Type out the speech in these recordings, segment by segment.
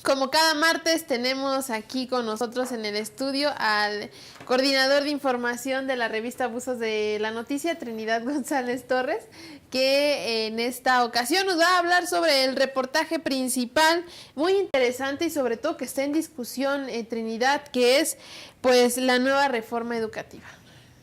Como cada martes tenemos aquí con nosotros en el estudio al coordinador de información de la revista Abusos de la Noticia, Trinidad González Torres, que en esta ocasión nos va a hablar sobre el reportaje principal, muy interesante y sobre todo que está en discusión, Trinidad, que es pues la nueva reforma educativa.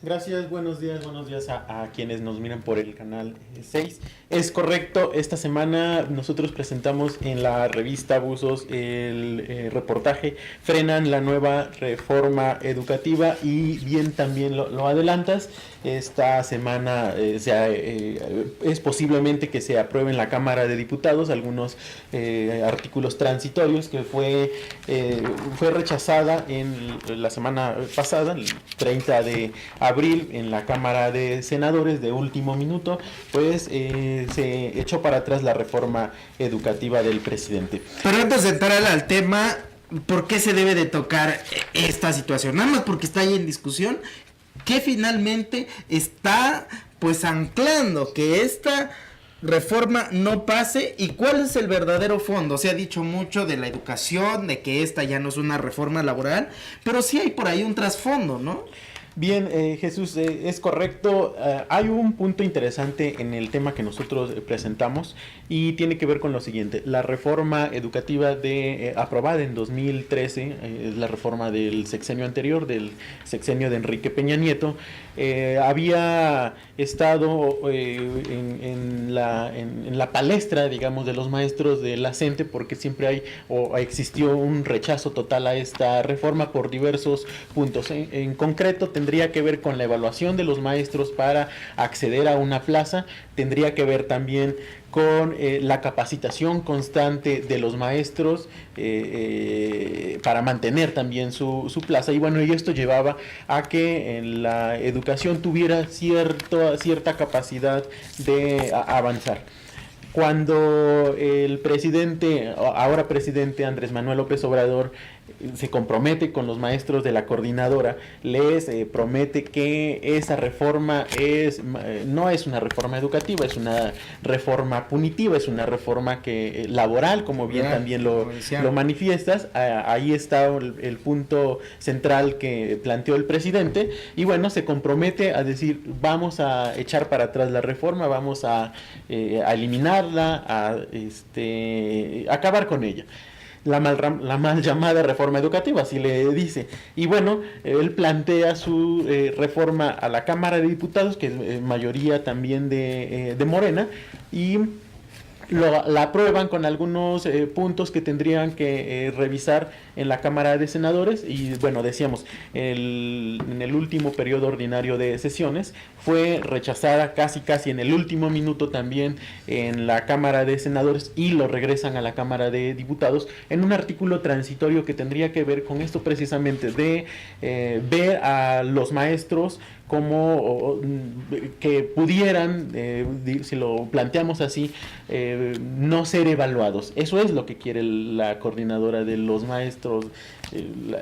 Gracias, buenos días a quienes nos miran por el canal 6. Es correcto, esta semana nosotros presentamos en la revista Abusos el reportaje Frenan la nueva reforma educativa, y bien también lo adelantas, esta semana es posiblemente que se apruebe en la Cámara de Diputados algunos artículos transitorios que fue rechazada en la semana pasada, el 30 de abril, en la Cámara de Senadores de último minuto, pues se echó para atrás la reforma educativa del presidente. Pero antes de entrar al tema, ¿por qué se debe de tocar esta situación? Nada más porque está ahí en discusión, que finalmente está pues anclando que esta reforma no pase. ¿Y cuál es el verdadero fondo? Se ha dicho mucho de la educación, de que esta ya no es una reforma laboral, pero sí hay por ahí un trasfondo, ¿no? Bien, Jesús, es correcto. Hay un punto interesante en el tema que nosotros presentamos y tiene que ver con lo siguiente. La reforma educativa aprobada en 2013, es la reforma del sexenio anterior, del sexenio de Enrique Peña Nieto, había estado en la palestra, digamos, de los maestros de la CENTE, porque siempre existió un rechazo total a esta reforma por diversos puntos. En concreto, tendría que ver con la evaluación de los maestros para acceder a una plaza, tendría que ver también con la capacitación constante de los maestros para mantener también su plaza, y bueno, y esto llevaba a que en la educación tuviera cierta capacidad de avanzar. Cuando el ahora presidente Andrés Manuel López Obrador se compromete con los maestros de la coordinadora, les promete que esa reforma no es una reforma educativa, es una reforma punitiva, es una reforma laboral, como bien también lo manifiestas. Ahí está el punto central que planteó el presidente, y bueno, se compromete a decir: vamos a echar para atrás la reforma, vamos a eliminarla, a acabar con ella. La mal llamada reforma educativa, así le dice. Y bueno, él plantea su reforma a la Cámara de Diputados, que es mayoría también de Morena, y la aprueban con algunos puntos que tendrían que revisar en la Cámara de Senadores. Y bueno, decíamos, en el último periodo ordinario de sesiones fue rechazada casi en el último minuto también en la Cámara de Senadores, y lo regresan a la Cámara de Diputados en un artículo transitorio que tendría que ver con esto precisamente, de ver a los maestros como que pudieran, si lo planteamos así, no ser evaluados. Eso es lo que quiere la coordinadora de los maestros,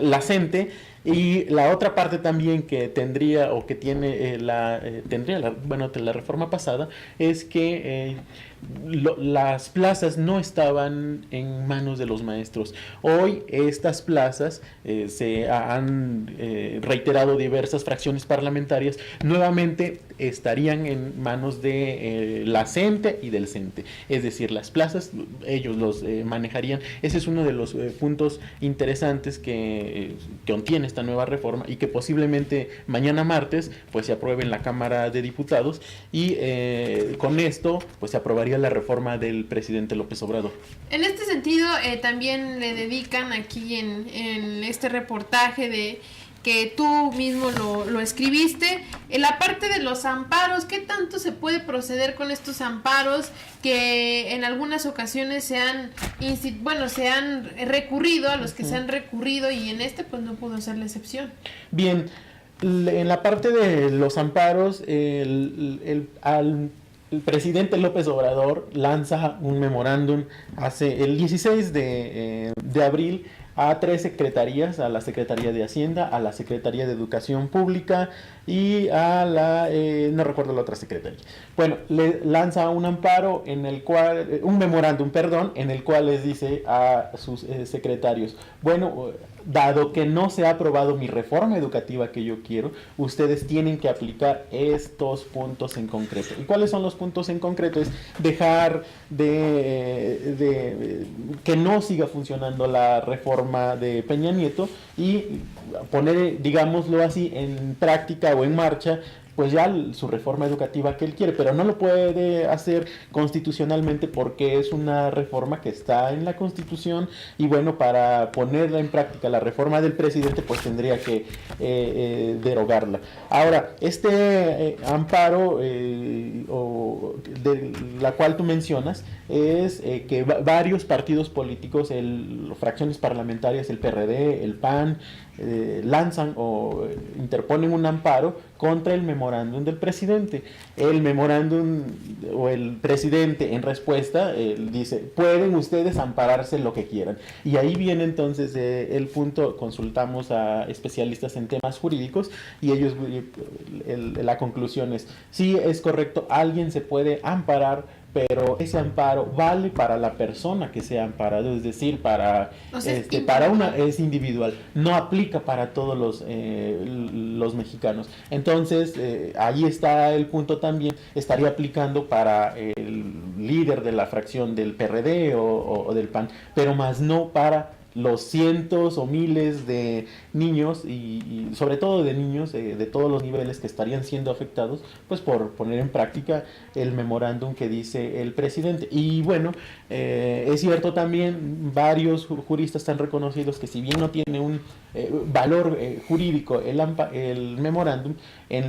la CENTE. Y la otra parte también que tendría, o que tiene la reforma pasada, es que las plazas no estaban en manos de los maestros. Hoy estas plazas se han reiterado diversas fracciones parlamentarias, nuevamente estarían en manos de la CENTE y del CENTE. Es decir, las plazas ellos los manejarían. Ese es uno de los puntos interesantes que contiene esta nueva reforma, y que posiblemente mañana martes pues se apruebe en la Cámara de Diputados, y con esto pues se aprobaría la reforma del presidente López Obrador. En este sentido, también le dedican aquí en este reportaje de que tú mismo lo escribiste, en la parte de los amparos. ¿Qué tanto se puede proceder con estos amparos que en algunas ocasiones se han recurrido, a los que se han recurrido, y en este pues no pudo ser la excepción? Bien, en la parte de los amparos, el presidente López Obrador lanza un memorándum el 16 de abril a 3 secretarías: a la Secretaría de Hacienda, a la Secretaría de Educación Pública, y a la, no recuerdo la otra secretaria. Bueno, le lanza un amparo en el cual, un memorándum, perdón, en el cual les dice a sus secretarios, bueno, dado que no se ha aprobado mi reforma educativa que yo quiero, ustedes tienen que aplicar estos puntos en concreto. ¿Y cuáles son los puntos en concreto? Es dejar de que no siga funcionando la reforma de Peña Nieto y poner, digámoslo así, en práctica o en marcha pues ya su reforma educativa que él quiere, pero no lo puede hacer constitucionalmente porque es una reforma que está en la Constitución y bueno, para ponerla en práctica la reforma del presidente pues tendría que derogarla. Ahora, este amparo o de la cual tú mencionas es que varios partidos políticos, fracciones parlamentarias, el PRD, el PAN, lanzan o interponen un amparo contra el memorándum del presidente. El memorándum o el presidente en respuesta dice, pueden ustedes ampararse lo que quieran. Y ahí viene entonces el punto, consultamos a especialistas en temas jurídicos y ellos, la conclusión es, sí es correcto, alguien se puede amparar, pero ese amparo vale para la persona que sea amparado, es decir, para es individual, no aplica para todos los mexicanos. Entonces, ahí está el punto también, estaría aplicando para el líder de la fracción del PRD o del PAN, pero más no para los cientos o miles de niños y sobre todo de niños de todos los niveles que estarían siendo afectados pues por poner en práctica el memorándum que dice el presidente. Y bueno, es cierto también, varios juristas están reconocidos que si bien no tiene un valor jurídico el memorándum,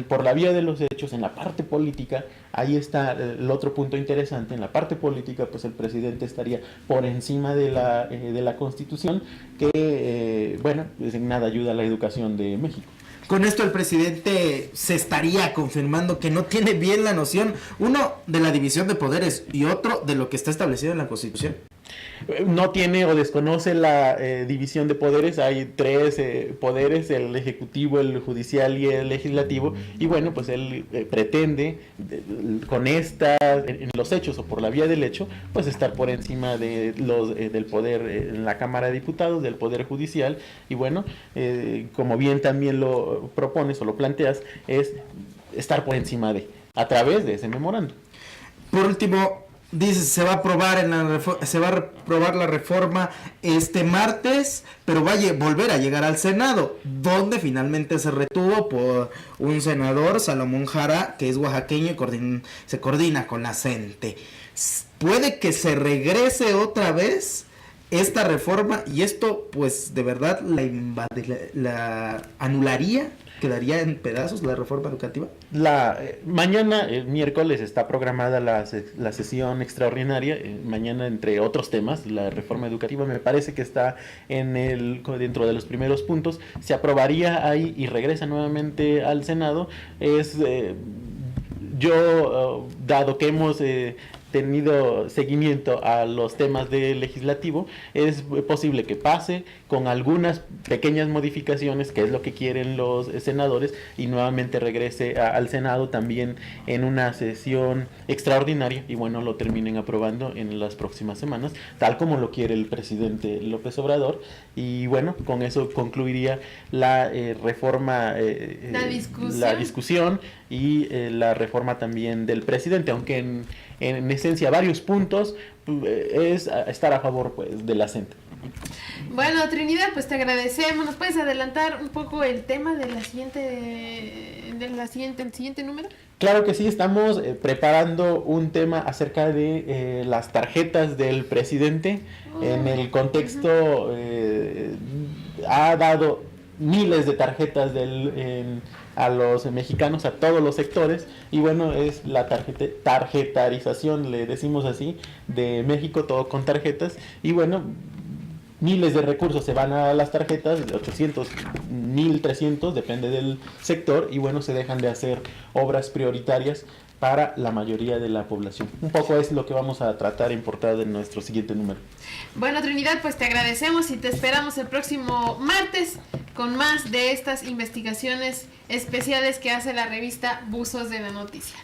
por la vía de los hechos, en la parte política, ahí está el otro punto interesante. En la parte política pues el presidente estaría por encima de la Constitución, que bueno, pues en nada ayuda a la educación de México. Con esto el presidente se estaría confirmando que no tiene bien la noción, uno, de la división de poderes y otro de lo que está establecido en la Constitución. No tiene o desconoce la división de poderes. Hay tres poderes, el ejecutivo, el judicial y el legislativo, y bueno, pues él pretende con en los hechos o por la vía del hecho, pues estar por encima de del poder en la Cámara de Diputados, del poder judicial, y bueno, como bien también lo propones o lo planteas, es estar por encima a través de ese memorándum. Por último, dice, se va a aprobar la reforma este martes, pero va a volver a llegar al Senado, donde finalmente se retuvo por un senador, Salomón Jara, que es oaxaqueño y se coordina con la CENTE. Puede que se regrese otra vez esta reforma y esto pues de verdad la anularía. ¿Quedaría en pedazos la reforma educativa? Mañana, miércoles, está programada la sesión extraordinaria. Mañana, entre otros temas, la reforma educativa me parece que está dentro de los primeros puntos. Se aprobaría ahí y regresa nuevamente al Senado. Dado que hemos tenido seguimiento a los temas del legislativo, es posible que pase con algunas pequeñas modificaciones, que es lo que quieren los senadores, y nuevamente regrese al Senado también en una sesión extraordinaria, y bueno, lo terminen aprobando en las próximas semanas, tal como lo quiere el presidente López Obrador. Y bueno, con eso concluiría la reforma, la discusión y la reforma también del presidente, aunque en esencia varios puntos es estar a favor pues de la CENTE. Bueno, Trinidad, pues te agradecemos. ¿Nos puedes adelantar un poco el tema de el siguiente número? Claro que sí, estamos preparando un tema acerca de las tarjetas del presidente. En el contexto ha dado miles de tarjetas a los mexicanos, a todos los sectores, y bueno, es la tarjetarización, le decimos así, de México, todo con tarjetas, y bueno, miles de recursos se van a las tarjetas, 800, 1300, depende del sector, y bueno, se dejan de hacer obras prioritarias para la mayoría de la población. Un poco es lo que vamos a tratar en portada de nuestro siguiente número. Bueno, Trinidad, pues te agradecemos y te esperamos el próximo martes con más de estas investigaciones especiales que hace la revista Buzos de la Noticia.